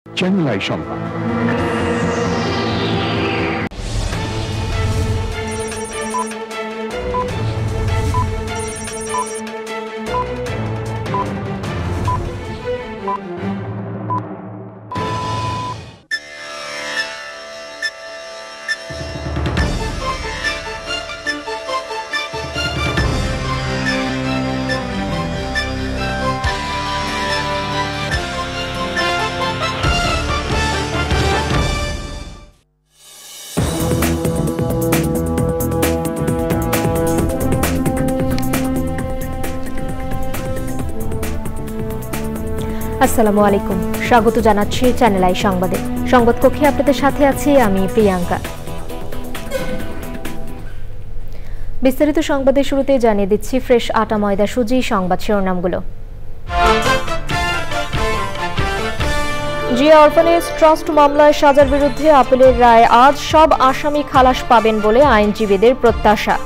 Channel I সংবাদ। আসসালামু আলাইকুম, স্বাগত জানাচ্ছি চ্যানেল আই সংবাদে। সংবাদ কক্ষে আপনাদের সাথে আছি আমি প্রিয়াঙ্কা। বিস্তারিত সংবাদের শুরুতে জানিয়ে দিচ্ছি ফ্রেশ আটা ময়দা সুজি সংবাদ শিরোনামগুলো। জিয়া অরফানেজ ট্রাস্ট মামলায় সাজার বিরুদ্ধে আপিলের রায় আজ সব আসামি খালাস পাবেন বলে আইনজীবীদের প্রত্যাশা।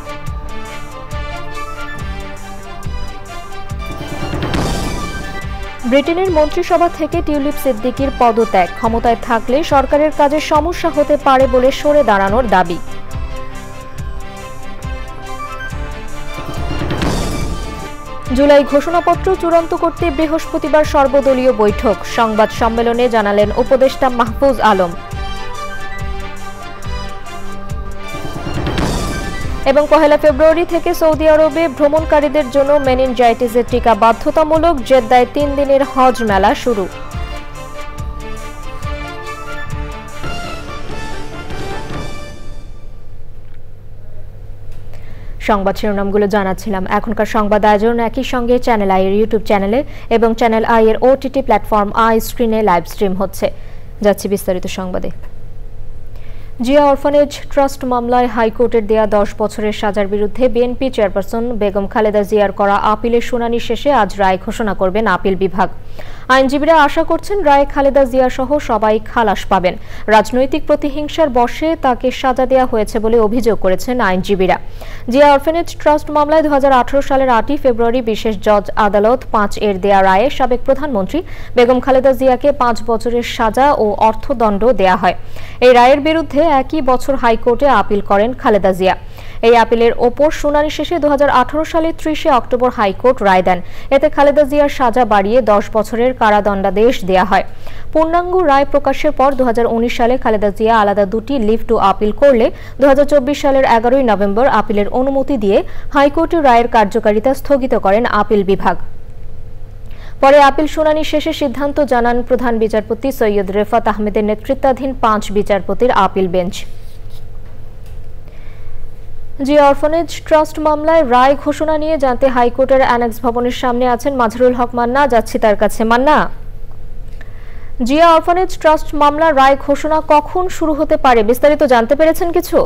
ব্রিটেনের মন্ত্রিসভা থেকে টিউলিপ সিদ্দিকীর পদত্যাগ, ক্ষমতায় থাকলে সরকারের কাজে সমস্যা হতে পারে বলে সরে দাঁড়ানোর দাবি। জুলাই ঘোষণাপত্র চূড়ান্ত করতে বৃহস্পতিবার সর্বদলীয় বৈঠক, সংবাদ সম্মেলনে জানালেন উপদেষ্টা মাহফুজ আলম। এবং 1 ফেব্রুয়ারি থেকে সৌদি আরবে ভ্রমণকারীদের জন্য মেনিনজাইটিসের টিকা বাধ্যতামূলক, জেদ্দায় 3 দিনের হজ মেলা শুরু। সংবাদ শিরোনামগুলো জানাচ্ছিলাম। এখনকার সংবাদ আয়োজন একই সঙ্গে চ্যানেল আই এর ইউটিউব চ্যানেলে এবং চ্যানেল আই এর ওটিটি প্ল্যাটফর্ম আই স্ক্রিনে লাইভ স্ট্রিম হচ্ছে। যাচ্ছি বিস্তারিত সংবাদে। জিয়া অরফানেজ ট্রাস্ট মামলায় হাইকোর্টের দেয়া 10 বছরের সাজার বিরুদ্ধে বিএনপি চেয়ারপারসন বেগম খালেদা জিয়ার করা আপিলের শুনানি শেষে আজ রায় ঘোষণা করবেন আপিল বিভাগ। আইনজীবীরা আশা করছেন রায়ে খালেদা জিয়া সহ সবাই খালাস পাবেন। রাজনৈতিক প্রতিহিংসার বশে তাকে সাজা দেওয়া হয়েছে বলে অভিযোগ করেছেন আইনজীবীরা। জিয়া অরফানেজ ট্রাস্ট মামলায় 2018 সালের 8 ফেব্রুয়ারি বিশেষ জজ আদালত 5 এর দেয়া রায়ে সাবেক প্রধানমন্ত্রী বেগম খালেদা জিয়াকে 5 বছরের সাজা ও অর্থদণ্ড দেয়া হয়। এই রায়ের বিরুদ্ধে একই বছর হাইকোর্টে আপিল করেন খালেদা জিয়া। এই আপিলের ওপর শুনানি শেষে 2018 সালের 30 অক্টোবর হাইকোর্ট রায় দেন। এতে খালেদা জিয়ার সাজা বাড়িয়ে 10 বছরের কারাদণ্ডাদেশ দেয়া হয়। পূর্ণাঙ্গ রায় প্রকাশের পর 2019 সালে খালেদা জিয়া আলাদা 2টি লিভ টু আপিল করলে 2024 সালের 11 নভেম্বর আপিলের অনুমতি দিয়ে হাইকোর্টের রায়ের কার্যকারিতা স্থগিত করেন আপিল বিভাগ। পরে আপিল শুনানি শেষে সিদ্ধান্ত জানান প্রধান বিচারপতি সৈয়দ রেফাত আহমেদের নেতৃত্বাধীন 5 বিচারপতির appeal bench. Zia orphanage trust মামলায় রায় ঘোষণা নিয়ে জানতে হাইকোর্টের অ্যানেক্স ভবনের সামনে আছেন মাজহারুল হক মান্না। যাচ্ছি তার কাছে। মান্না, জিয়া অরফানেজ ট্রাস্ট মামলার রায় ঘোষণা কখন শুরু হতে পারে, বিস্তারিত জানতে পেরেছেন কিছু?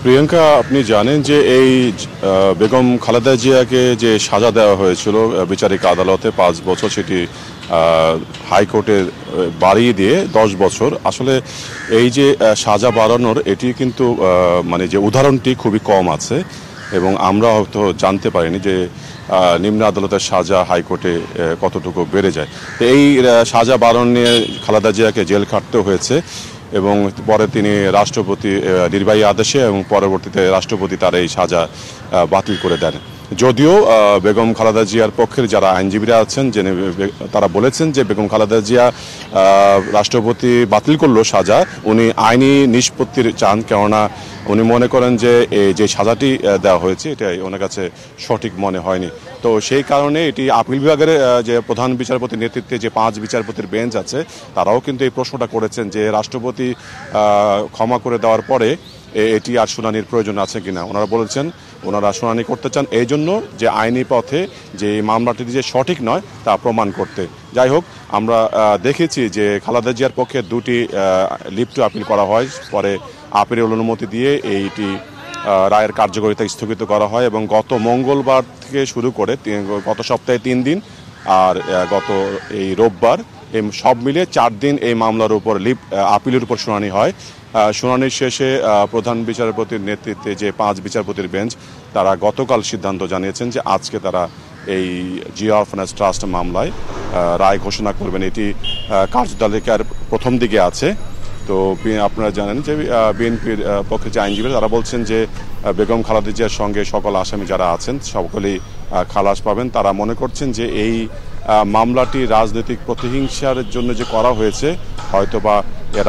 প্রিয়াঙ্কা, আপনি জানেন যে এই বেগম খালেদা জিয়াকে যে সাজা দেওয়া হয়েছিল বিচারিক আদালতে 5 বছর, সেটি হাইকোর্টে বাড়িয়ে দিয়ে 10 বছর। আসলে এই যে সাজা বাড়ানোর এটি কিন্তু মানে যে উদাহরণটি খুবই কম আছে এবং আমরা হয়তো জানতে পারিনি যে নিম্ন আদালতের সাজা হাইকোর্টে কতটুকু বেড়ে যায়। তো এই সাজা বাড়ানো নিয়ে খালেদা জিয়াকে জেল খাটতে হয়েছে এবং পরে তিনি রাষ্ট্রপতি নির্বাহী আদেশে এবং পরবর্তীতে রাষ্ট্রপতি তার এই সাজা বাতিল করে দেন। যদিও বেগম খালেদা জিয়ার পক্ষের যারা আইনজীবীরা আছেন তারা বলেছেন যে বেগম খালেদা জিয়া রাষ্ট্রপতি বাতিল করলো সাজা, উনি আইনি নিষ্পত্তির চান, কেননা উনি মনে করেন যে এই যে সাজাটি দেওয়া হয়েছে এটা ওনার কাছে সঠিক মনে হয়নি। তো সেই কারণে এটি আপিল বিভাগের যে প্রধান বিচারপতির নেতৃত্বে যে 5 বিচারপতির বেঞ্চ আছে তারাও কিন্তু এই প্রশ্নটা করেছেন যে রাষ্ট্রপতি ক্ষমা করে দেওয়ার পরে এটি আর শুনানির প্রয়োজন আছে কিনা। ওনারা বলেছেন ওনারা শুনানি করতে চান এই জন্য যে আইনি পথে যে এই মামলাটি যে সঠিক নয় তা প্রমাণ করতে। যাই হোক, আমরা দেখেছি যে খালেদা জিয়ার পক্ষে 2টি লিভ টু আপিল করা হয়, পরে আপিলের অনুমতি দিয়ে এইটি রায়ের কার্যকারিতা স্থগিত করা হয় এবং গত মঙ্গলবার থেকে শুরু করে গত সপ্তাহে 3 দিন আর গত এই রোববার, এই সব মিলে 4 দিন এই মামলার উপর আপিলের উপর শুনানি হয়। শুনানির শেষে প্রধান বিচারপতির নেতৃত্বে যে 5 বিচারপতির বেঞ্চ তারা গতকাল সিদ্ধান্ত জানিয়েছেন যে আজকে তারা এই জিয়া অরফানেজ ট্রাস্ট মামলায় রায় ঘোষণা করবেন। এটি কার্যতালিকার প্রথম দিকে আছে। তো আপনারা জানেন যে বিএনপির পক্ষে যে আইনজীবী তারা বলছেন যে বেগম খালেদা জিয়ার সঙ্গে সকল আসামি যারা আছেন সকলেই খালাস পাবেন। তারা মনে করছেন যে এই মামলাটি রাজনৈতিক প্রতিহিংসার জন্য যে করা হয়েছে হয়তোবা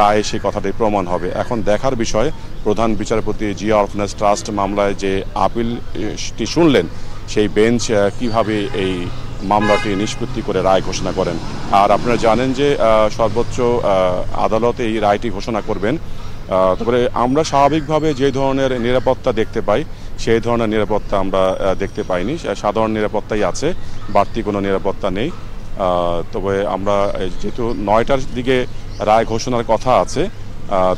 রায়ে সেই কথাটি প্রমাণ হবে। এখন দেখার বিষয় প্রধান বিচারপতি জিয়া অরফানেজ ট্রাস্ট মামলায় যে আপিলটি শুনলেন সেই বেঞ্চ কিভাবে এই মামলাটি নিষ্পত্তি করে রায় ঘোষণা করেন। আর আপনারা জানেন যে সর্বোচ্চ আদালত এই রায়টি ঘোষণা করবেন। তারপরে আমরা স্বাভাবিকভাবে যে ধরনের নিরাপত্তা দেখতে পাই সেই ধরনের নিরাপত্তা আমরা দেখতে পাইনি। সাধারণ নিরাপত্তাই আছে, বাড়তি কোনো নিরাপত্তা নেই। তবে আমরা যেহেতু 9টার দিকে রায় ঘোষণার কথা আছে,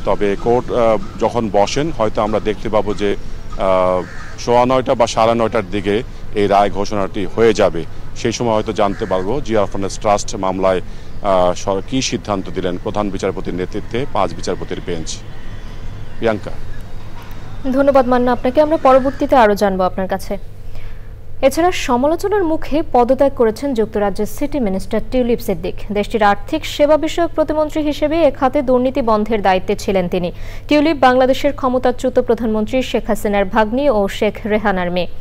তবে কোর্ট যখন বসেন হয়তো আমরা দেখতে পাবো যে 9:15 বা 9:30টার দিকে এই রায় ঘোষণাটি হয়ে যাবে। সেই সময় হয়তো জানতে পারবো জিয়া অরফানেজ ট্রাস্ট মামলায় কী সিদ্ধান্ত দিলেন প্রধান বিচারপতির নেতৃত্বে 5 বিচারপতির বেঞ্চ। প্রিয়াঙ্কা, ধন্যবাদ মান্না আপনাকে। আমরা পরবর্তীতে আরও জানবো আপনার কাছে। এছাড়া সমালোচনার মুখে পদত্যাগ করেছেন যুক্তরাজ্যের সিটি মিনিস্টার টিউলিপ সিদ্দিক। দেশটির আর্থিক সেবা বিষয়ক প্রতিমন্ত্রী হিসেবে এ খাতে দুর্নীতি বন্ধের দায়িত্বে ছিলেন তিনি। টিউলিপ বাংলাদেশের ক্ষমতাচ্যুত প্রধানমন্ত্রী শেখ হাসিনার ভাগ্নি ও শেখ রেহানার মেয়ে।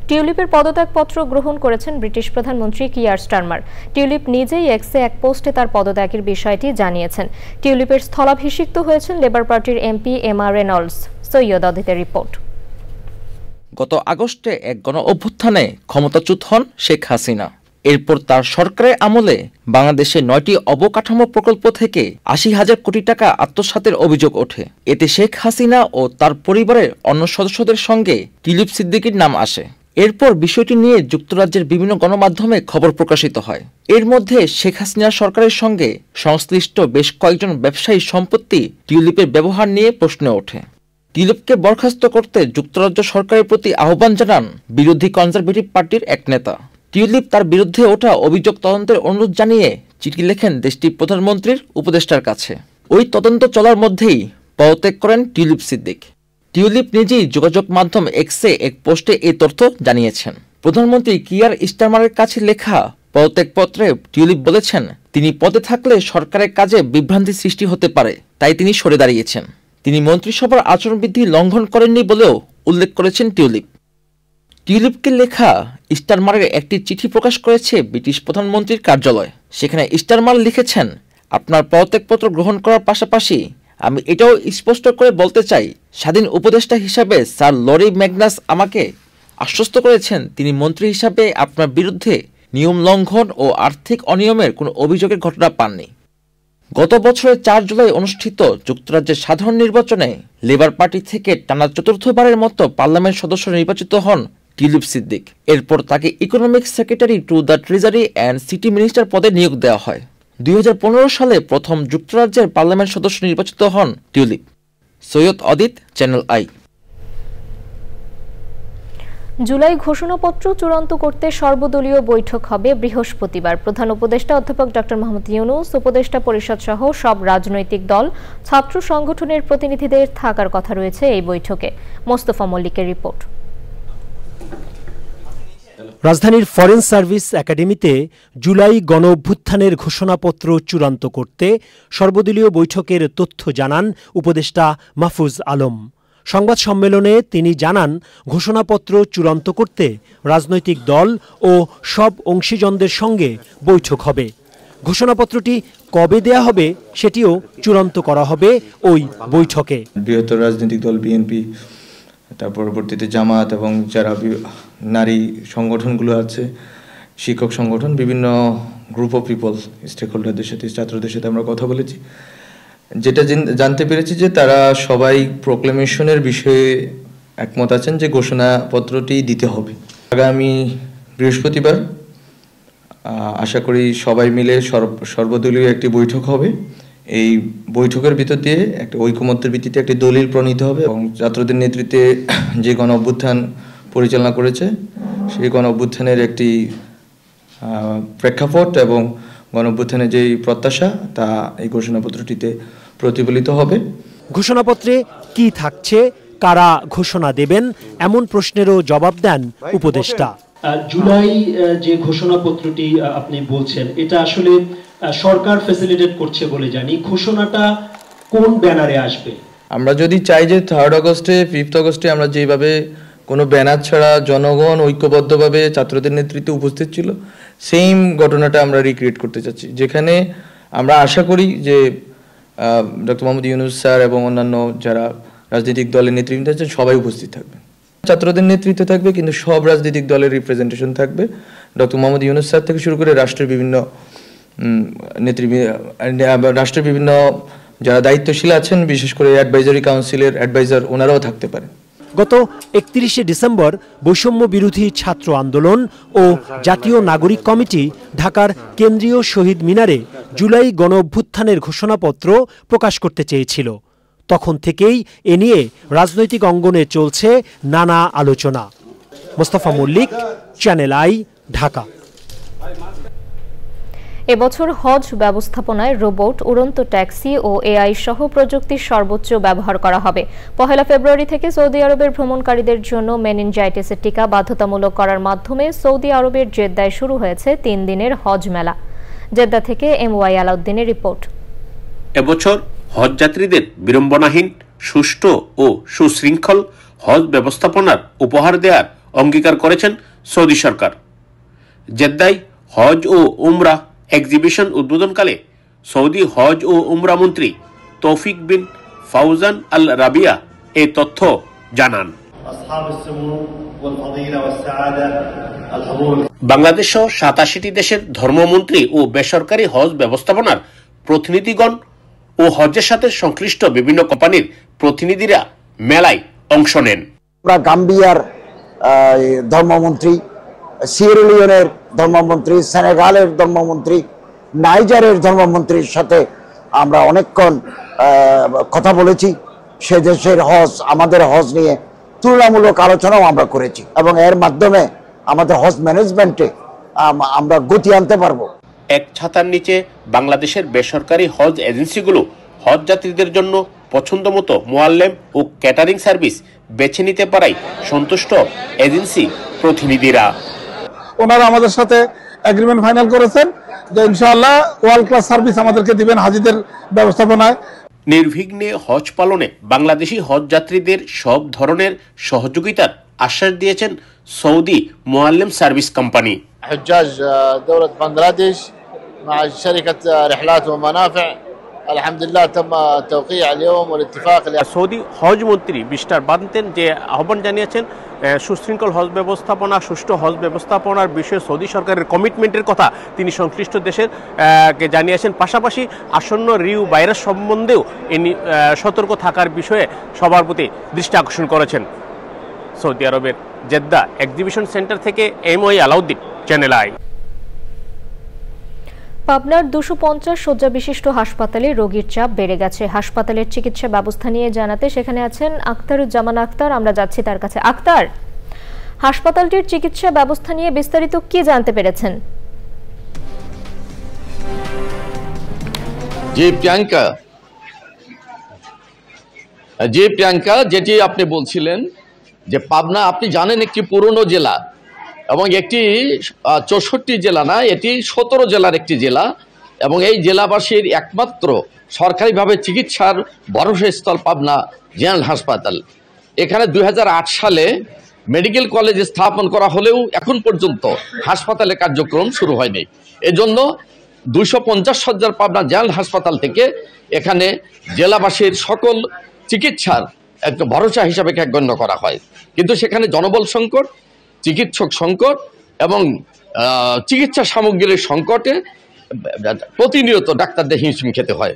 টিউলিপের পদত্যাগপত্র গ্রহণ করেছেন ব্রিটিশ প্রধানমন্ত্রী কিয়ার স্টারমার। টিউলিপ নিজেই এক্সে এক পোস্টে তার পদত্যাগের বিষয়টি জানিয়েছেন। টিউলিপের স্থলাভিষিক্ত হয়েছেন লেবার পার্টির এমপি এমা রেনল্ডস। সৈয়দ অদিতের রিপোর্ট। গত আগস্টে এক গণ অভ্যুত্থানে ক্ষমতাচ্যুত হন শেখ হাসিনা। এরপর তার সরকারের আমলে বাংলাদেশে 9টি অবকাঠামো প্রকল্প থেকে 80,000 কোটি টাকা আত্মসাতের অভিযোগ ওঠে। এতে শেখ হাসিনা ও তার পরিবারের অন্য সদস্যদের সঙ্গে টিউলিপ সিদ্দিকীর নাম আসে। এরপর বিষয়টি নিয়ে যুক্তরাজ্যের বিভিন্ন গণমাধ্যমে খবর প্রকাশিত হয়। এর মধ্যে শেখ হাসিনার সরকারের সঙ্গে সংশ্লিষ্ট বেশ কয়েকজন ব্যবসায়ীর সম্পত্তি টিউলিপের ব্যবহার নিয়ে প্রশ্ন ওঠে। টিউলিপকে বরখাস্ত করতে যুক্তরাজ্য সরকারের প্রতি আহ্বান জানান বিরোধী কনজারভেটিভ পার্টির এক নেতা। টিউলিপ তার বিরুদ্ধে ওঠা অভিযোগ তদন্তের অনুরোধ জানিয়ে চিঠি লেখেন দেশটির প্রধানমন্ত্রীর উপদেষ্টার কাছে। ওই তদন্ত চলার মধ্যেই পদত্যাগ করেন টিউলিপ সিদ্দিক। টিউলিপ নিজেই যোগাযোগ মাধ্যম এক্সে এক পোস্টে এই তথ্য জানিয়েছেন। প্রধানমন্ত্রী কিয়ার স্টারমারের কাছে লেখা পদত্যাগপত্রে টিউলিপ বলেছেন তিনি পদে থাকলে সরকারের কাজে বিভ্রান্তি সৃষ্টি হতে পারে, তাই তিনি সরে দাঁড়িয়েছেন। তিনি মন্ত্রিসভার আচরণবিধি লঙ্ঘন করেননি বলেও উল্লেখ করেছেন টিউলিপ। টিউলিপকে লেখা স্টারমারের একটি চিঠি প্রকাশ করেছে ব্রিটিশ প্রধানমন্ত্রীর কার্যালয়। সেখানে স্টারমার লিখেছেন, আপনার পদত্যাগপত্র গ্রহণ করার পাশাপাশি আমি এটাও স্পষ্ট করে বলতে চাই, স্বাধীন উপদেষ্টা হিসাবে স্যার লরি ম্যাগনাস আমাকে আশ্বস্ত করেছেন তিনি মন্ত্রী হিসাবে আপনার বিরুদ্ধে নিয়ম লঙ্ঘন ও আর্থিক অনিয়মের কোনো অভিযোগের ঘটনা পাননি। গত বছরের 4 জুলাই অনুষ্ঠিত যুক্তরাজ্যের সাধারণ নির্বাচনে লেবার পার্টি থেকে টানা 4র্থবারের মতো পার্লামেন্ট সদস্য নির্বাচিত হন টিউলিপ সিদ্দিক। এরপর তাকে economic secretary to the treasury and city minister পদে নিয়োগ দেওয়া হয়। 2015 সালে প্রথম যুক্তরাজ্যের পার্লামেন্ট সদস্য নির্বাচিত হন tulip. Syed Adit, channel I. July ঘোষণাপত্র চূড়ান্ত করতে সর্বদলীয় বৈঠক হবে বৃহস্পতিবার। প্রধান উপদেষ্টা অধ্যাপক ডক্টর মোহাম্মদ ইউনূস, উপদেষ্টা পরিষদ সহ সব রাজনৈতিক দল, ছাত্র সংগঠনের প্রতিনিধিদের থাকার কথা রয়েছে এই বৈঠকে। মোস্তফা মল্লিকের রিপোর্ট। রাজধানীর ফরেন সার্ভিস একাডেমিতে জুলাই গণ অভ্যুত্থানের ঘোষণাপত্র চূড়ান্ত করতে সর্বদলীয় বৈঠকের তথ্য জানান উপদেষ্টা মাহফুজ আলম। সংবাদ সম্মেলনে তিনি জানান, ঘোষণাপত্র চূড়ান্ত করতে রাজনৈতিক দল ও সব অংশীজনদের সঙ্গে বৈঠক হবে। ঘোষণাপত্রটি কবে দেয়া হবে সেটিও চূড়ান্ত করা হবে ওই বৈঠকে। বৃহত্তর রাজনৈতিক দল বিএনপি, তার পরবর্তীতে জামাত এবং যারা নারী সংগঠনগুলো আছে, শিক্ষক সংগঠন, বিভিন্ন গ্রুপ অফ পিপল, স্টেক হোল্ডারদের সাথে, ছাত্রদের সাথে আমরা কথা বলেছি। যেটা জানতে পেরেছি যে তারা সবাই প্রোক্লেমেশনের বিষয়ে একমত আছেন যে ঘোষণাপত্রটি দিতে হবে। আগামী বৃহস্পতিবার আশা করি সবাই মিলে সর্বদলীয় একটি বৈঠক হবে। এই বৈঠকের ভিতর দিয়ে একটা ঐকমত্যের ভিত্তিতে একটি দলিল প্রণীত হবে এবং ছাত্রদের নেতৃত্বে যে গণ অভ্যুত্থান পরিচালনা করেছে সেই গণ অভ্যুত্থানের একটি প্রেক্ষাপট এবং গণ অভ্যুত্থানের যেই প্রত্যাশা তা এই ঘোষণাপত্রটিতে প্রতিফলিত হবে। ঘোষণাপত্রে কি থাকছে কারা ঘোষণা দেবেন এমন প্রশ্নেরও জবাব দেন উপদেষ্টা। জুলাই যে ঘোষণাপত্রটি আপনি বলছেন এটা আসলে সরকার ফ্যাসিলিটেট করছে বলে জানি, ঘোষণাটা কোন ব্যানারে আসবে? আমরা যদি চাই যে 3rd আগস্টে 5th আগস্টে আমরা যেভাবে কোনো ব্যানার ছাড়া জনগণ ঐক্যবদ্ধভাবে ছাত্রদের নেতৃত্বে উপস্থিত ছিল, সেম ঘটনাটা আমরা রিক্রিয়েট করতে চাচ্ছি, যেখানে আমরা আশা করি যে ডক্টর মোহাম্মদ ইউনূস স্যার এবং অন্যান্য যারা রাজনৈতিক দলের নেতৃত্ব আছেন সবাই উপস্থিত থাকবে। ছাত্রদের নেতৃত্ব থাকবে, কিন্তু সব রাজনৈতিক দলের রিপ্রেজেন্টেশন থাকবে। ডক্টর মোহাম্মদ ইউনূস স্যার থেকে শুরু করে রাষ্ট্রের বিভিন্ন যারা দায়িত্বশীল আছেন, বিশেষ করে অ্যাডভাইজারি কাউন্সিলের অ্যাডভাইজার, ওনারাও থাকতে পারেন। গত 31শে ডিসেম্বর বৈষম্য বিরোধী ছাত্র আন্দোলন ও জাতীয় নাগরিক কমিটি ঢাকার কেন্দ্রীয় শহীদ মিনারে জুলাই গণ অভ্যুত্থানের ঘোষণাপত্র প্রকাশ করতে চেয়েছিল। তখন থেকেই এ নিয়ে রাজনৈতিক অঙ্গনে চলছে নানা আলোচনা। Mostafa Mallick, channel i, Dhaka. এবছর হজ ব্যবস্থাপনায় রোবট, উড়ন্ত ট্যাক্সি ও এআই সহ প্রযুক্তির সর্বোচ্চ ব্যবহার করা হবে। 1 ফেব্রুয়ারি থেকে সৌদি আরবের ভ্রমণকারীদের জন্য মেনিনজাইটিসের টিকা বাধ্যতামূলক করার মাধ্যমে সৌদি আরবের জেদ্দায় শুরু হয়েছে 3 দিনের হজ মেলা। জেদ্দা থেকে MY আলাউদ্দিনের রিপোর্ট। এবছর হজ যাত্রীদের বিড়ম্বনাহীন, সুষ্ঠু ও সুশৃঙ্খল হজ ব্যবস্থাপনার উপহার দেওয়ার অঙ্গীকার করেছেন সৌদি সরকার। জেদ্দায় হজ ও উমরা এক্সিবিশন উদ্বোধনকালে সৌদি হজ ও উমরা মন্ত্রী তৌফিক বিন ফাউজান আল রাবিয়া এই তথ্য জানান। বাংলাদেশ সহ 87টি দেশের ধর্মমন্ত্রী ও বেসরকারি হজ ব্যবস্থাপনার প্রতিনিধিগণ ও হজের সাথে সংশ্লিষ্ট বিভিন্ন কোম্পানির প্রতিনিধিরা মেলায় অংশ নেন। গাম্বিয়ার ধর্মমন্ত্রী, সিয়েরা ধর্মমন্ত্রী, সেনেগালের ধর্মমন্ত্রী, নাইজারের ধর্মমন্ত্রীর সাথে আমরা অনেকক্ষণ কথা বলেছি। সে দেশের হজ, আমাদের হজ নিয়ে তুলনামূলক আলোচনাও আমরা করেছি এবং এর মাধ্যমে আমাদের হজ ম্যানেজমেন্টে আমরা গতি আনতে পারবো। এক ছাতার নিচে বাংলাদেশের বেসরকারি হজ এজেন্সিগুলো হজ যাত্রীদের জন্য পছন্দমতো মোয়াল্লেম ও ক্যাটারিং সার্ভিস বেছে নিতে পারায় সন্তুষ্ট এজেন্সি প্রতিনিধিরা। ওনারা আমাদের সাথে এগ্রিমেন্ট ফাইনাল করেছেন যে ইনশাআল্লাহ ওয়ার্ল্ড ক্লাস সার্ভিস আমাদেরকে দিবেন হাজিদের ব্যবস্থাপনায়। নির্বিঘ্নে হজ পালনে বাংলাদেশি হজ যাত্রীদের সব ধরনের সহযোগিতার আশ্বাস দিয়েছেন সৌদি মোয়াল্লেম সার্ভিস কোম্পানি। حجاج دولة بنغلاديش مع شركة رحلات ومنافع الحمد لله تم التوقيع اليوم والاتفاق। সৌদি হজ মন্ত্রী মিস্টার বানতেন যে আহ্বান জানিয়েছেন সুশৃঙ্খল হজ ব্যবস্থাপনা, সুষ্ঠু হজ ব্যবস্থাপনার বিষয়ে সৌদি সরকারের কমিটমেন্টের কথা তিনি সংশ্লিষ্ট দেশের কে জানিয়েছেন। পাশাপাশি আসন্ন রিউ ভাইরাস সম্বন্ধেও সতর্ক থাকার বিষয়ে সবার প্রতি দৃষ্টি আকর্ষণ করেছেন। সৌদি আরবের জেদ্দা এক্সিবিশন সেন্টার থেকে MY আলাউদ্দিন, চ্যানেল আই। পাবনার 250 শয্যা বিশিষ্ট হাসপাতালে রোগীর চাপ বেড়ে গেছে। হাসপাতালের চিকিৎসা ব্যবস্থা নিয়ে জানাতে সেখানে আছেন আখতারুজ্জামান আক্তার। আমরা যাচ্ছি তার কাছে। আক্তার, হাসপাতালটির চিকিৎসা ব্যবস্থা নিয়ে বিস্তারিত কি জানতে পেরেছেন? জি প্রিয়াঙ্কা, যেটি আপনি বলছিলেন যে পাবনা, আপনি জানেন একটি পুরনো জেলা এবং একটি 64 জেলা না, এটি 17 জেলার একটি জেলা এবং এই জেলাবাসীর একমাত্র সরকারিভাবে চিকিৎসার ভরসাস্থল পাবনা জেনারেল হাসপাতাল। এখানে 2008 সালে মেডিকেল কলেজ স্থাপন করা হলেও এখন পর্যন্ত হাসপাতালের কার্যক্রম শুরু হয়নি। এজন্য 250 শয্যার পাবনা জেনারেল হাসপাতাল থেকে এখানে জেলাবাসীর সকল চিকিৎসার একটা ভরসা হিসাবে গণ্য করা হয়, কিন্তু সেখানে জনবল সংকট, চিকিৎসক সংকট এবং চিকিৎসা সামগ্রীর সংকটে প্রতিনিয়ত ডাক্তারদের হিমশিম খেতে হয়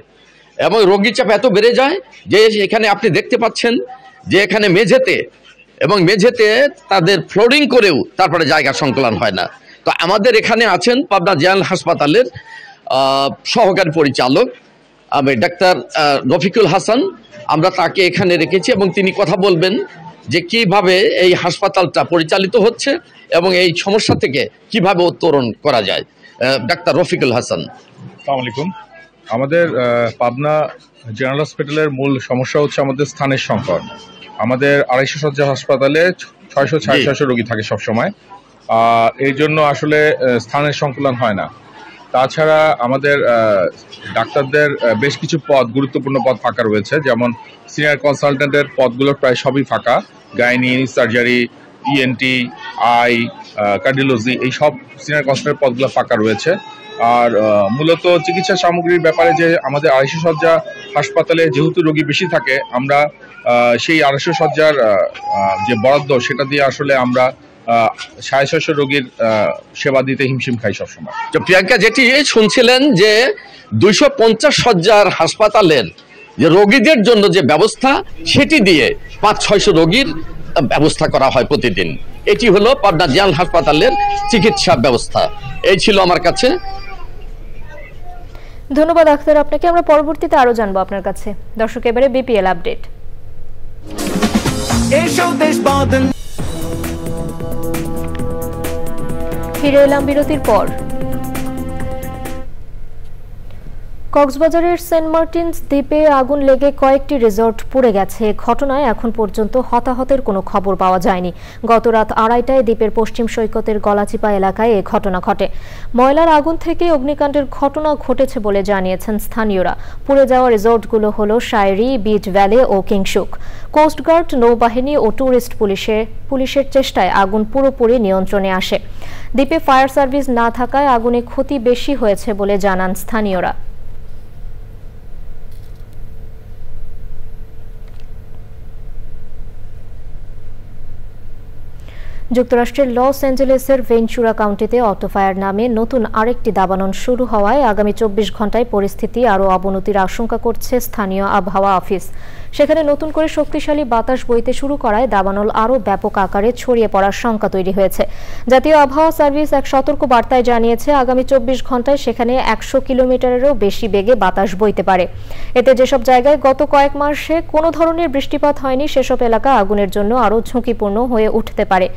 এবং রোগীর চাপ এত বেড়ে যায় যে এখানে আপনি দেখতে পাচ্ছেন যে এখানে মেঝেতে তাদের ফ্লোরিং করেও তারপরে জায়গা সংকলন হয় না। তো আমাদের এখানে আছেন পাবনা জেনারেল হাসপাতালের সহকারী পরিচালক ডাক্তার রফিকুল হাসান। আমরা তাকে এখানে রেখেছি এবং তিনি কথা বলবেন যে কিভাবে এই হাসপাতালটা পরিচালিত হচ্ছে এবং এই সমস্যা থেকে কিভাবে উত্তরণ করা যায়। ডাক্তার রফিকুল হাসান। আসসালামু আলাইকুম। আমাদের পাবনা জেনারেল হসপিটালের মূল সমস্যা হচ্ছে আমাদের স্থানের সংকট। আমাদের 250 শয্যা হাসপাতালে 600-650 রোগী থাকে সবসময়। এই জন্য আসলে স্থানের সংকুলান হয় না। তাছাড়া আমাদের ডাক্তারদের বেশ কিছু পদ, গুরুত্বপূর্ণ পদ ফাঁকা রয়েছে, যেমন সিনিয়র কনসালটেন্টের পদগুলো প্রায় সবই ফাঁকা। Gynae, surgery, ENT, I, cardiology, এই সব সিনিয়র কনসালটেন্টের পদগুলো ফাঁকা রয়েছে। আর মূলত চিকিৎসা সামগ্রীর ব্যাপারে যে আমাদের 250 শয্যা হাসপাতালে যেহেতু রোগী বেশি থাকে, আমরা সেই 250 শয্যার যে বরাদ্দ সেটা দিয়ে আসলে আমরা 650 রোগীর সেবা দিতে হিমশিম খাই সবসময়। প্রিয়াঙ্কা, যেটি শুনছিলেন যে 250 শয্যার হাসপাতালের যে রোগীদের জন্য যে ব্যবস্থা, সেটি দিয়ে 500-600 রোগীর ব্যবস্থা করা হয় প্রতিদিন। এটি হলো পাবনা জেনারেল হাসপাতালের চিকিৎসা ব্যবস্থা। এই ছিল আমার কাছে। ধন্যবাদ আখতার আপনাকে। আমরা পরবর্তীতে আরো জানবো আপনার কাছে। দর্শক, এবারে বিপিএল আপডেট। ফিরে এলাম বিরতির পর। কক্সবাজারের সেন্ট মার্টিনস দ্বীপে আগুন লেগে কয়েকটি রিসোর্ট পুড়ে গেছে। ঘটনায় এখন পর্যন্ত হতাহতের কোনো খবর পাওয়া যায়নি। গত রাত 2:30টায় দ্বীপের পশ্চিম সৈকতের গলাচিপা এলাকায় এ ঘটনা ঘটে। ময়লার আগুন থেকে অগ্নিকাণ্ডের ঘটনা ঘটেছে বলে জানিয়েছেন স্থানীয়রা। পুড়ে যাওয়া রিসোর্টগুলো হলো শায়রি, বিচ ভ্যালি ও কিংশুক। কোস্টগার্ড, নৌবাহিনী ও ট্যুরিস্ট পুলিশের চেষ্টায় আগুন পুরোপুরি নিয়ন্ত্রণে আসে। দ্বীপে ফায়ার সার্ভিস না থাকায় আগুনে ক্ষতি বেশি হয়েছে বলে জানান স্থানীয়রা। যুক্তরাষ্ট্রের লস অ্যাঞ্জেলেসের ভেঞ্চুরা কাউন্টিতে অটোফায়ার নামে নতুন আরেকটি দাবানল শুরু হওয়ায় আগামী 24 ঘন্টায় পরিস্থিতি আরও অবনতির আশঙ্কা করছে স্থানীয় আবহাওয়া অফিস। সেখানে নতুন করে শক্তিশালী বাতাস বইতে শুরু করায় দাবানল আরও ব্যাপক আকারে ছড়িয়ে পড়ার শঙ্কা তৈরি হয়েছে। জাতীয় আবহাওয়া সার্ভিস এক সতর্ক বার্তায় জানিয়েছে, আগামী 24 ঘন্টায় সেখানে 100 কিলোমিটারেরও বেশি বেগে বাতাস বইতে পারে। এতে যেসব জায়গায় গত কয়েক মাসে কোনো ধরনের বৃষ্টিপাত হয়নি, সেসব এলাকা আগুনের জন্য আরও ঝুঁকিপূর্ণ হয়ে উঠতে পারে।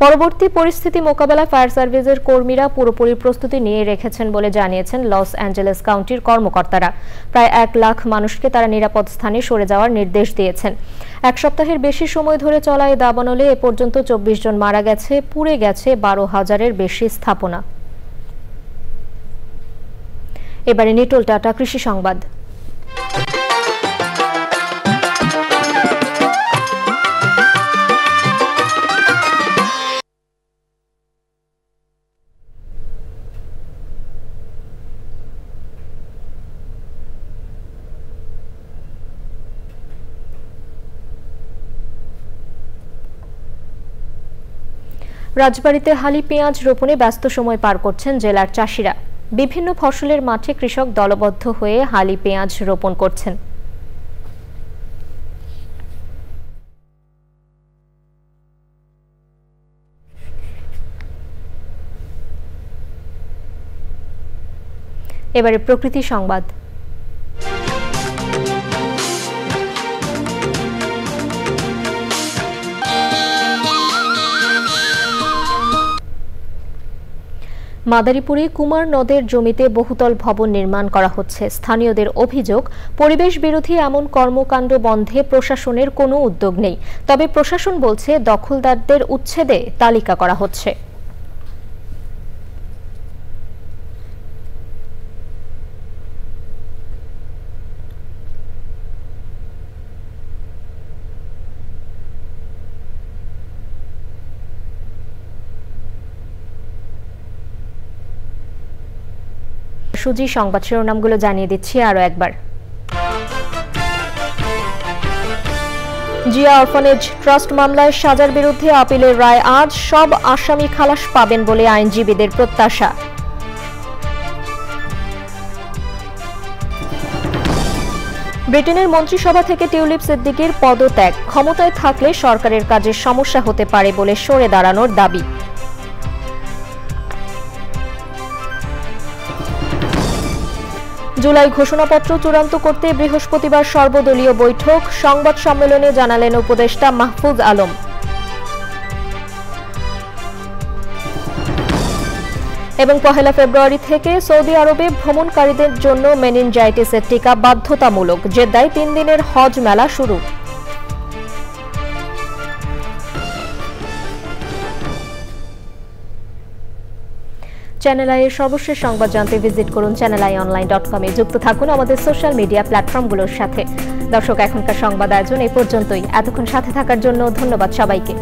পরবর্তী পরিস্থিতি মোকাবেলায় ফায়ার সার্ভিসের কর্মীরা পুরোপুরি প্রস্তুতি নিয়ে রেখেছেন বলে জানিয়েছেন লস অ্যাঞ্জেলেস কাউন্টির কর্মকর্তারা। প্রায় 1 লাখ মানুষকে তারা নিরাপদ স্থানে সরে যাওয়ার নির্দেশ দিয়েছেন। 1 সপ্তাহের বেশি সময় ধরে চলা এই দাবানলে এ পর্যন্ত 24 জন মারা গেছে, পুড়ে গেছে 12,000-এর বেশি স্থাপনা। এবারে নিটোল টাটা কৃষি সংবাদ। রাজবাড়ীতে হালি পেঁয়াজ রোপণে ব্যস্ত সময় পার করছেন জেলার চাষিরা। বিভিন্ন ফসলের মাঠে কৃষক দলবদ্ধ হয়ে হালি পেঁয়াজ রোপণ করছেন। এবারে প্রকৃতি সংবাদ। মাদারীপুরে কুমার নদের জমিতে বহুতল ভবন নির্মাণ করা হচ্ছে। স্থানীয়দের অভিযোগ, পরিবেশ বিরোধী এমন কর্মকাণ্ড বন্ধে প্রশাসনের কোনো উদ্যোগ নেই। তবে প্রশাসন বলছে দখলদারদের উচ্ছেদে তালিকা করা হচ্ছে। সুজি সংবাদ শিরোনামগুলো জানিয়ে দিচ্ছি আরো একবার। জিয়া অরফানেজ ট্রাস্ট মামলায় সাজার বিরুদ্ধে আপিলের রায় আজ। সব আসামি খালাস পাবেন বলে আইনজীবীদের প্রত্যাশা। ব্রিটেনের মন্ত্রিসভা থেকে টিউলিপ সিদ্দিকীর পদত্যাগ। ক্ষমতায় থাকলে সরকারের কাজে সমস্যা হতে পারে বলে সরে দাঁড়ানোর দাবি। জুলাই ঘোষণাপত্র চূড়ান্ত করতে বৃহস্পতিবার সর্বদলীয় বৈঠক। সংবাদ সম্মেলনে জানালেন উপদেষ্টা মাহফুজ আলম। এবং 1 ফেব্রুয়ারি থেকে সৌদি আরবে ভ্রমণকারীদের জন্য মেনিনজাইটিসের টিকা বাধ্যতামূলক। জেদ্দায় 3 দিনের হজ মেলা শুরু। চ্যানেল আই এর সর্বশেষ সংবাদ জানতে ভিজিট করুন channelionline.com এ। যুক্ত থাকুন আমাদের সোশ্যাল মিডিয়া প্ল্যাটফর্মগুলোর সাথে। দর্শক, এখনকার সংবাদ আয়োজন এই পর্যন্তই। এতক্ষণ সাথে থাকার জন্য ধন্যবাদ সবাইকে।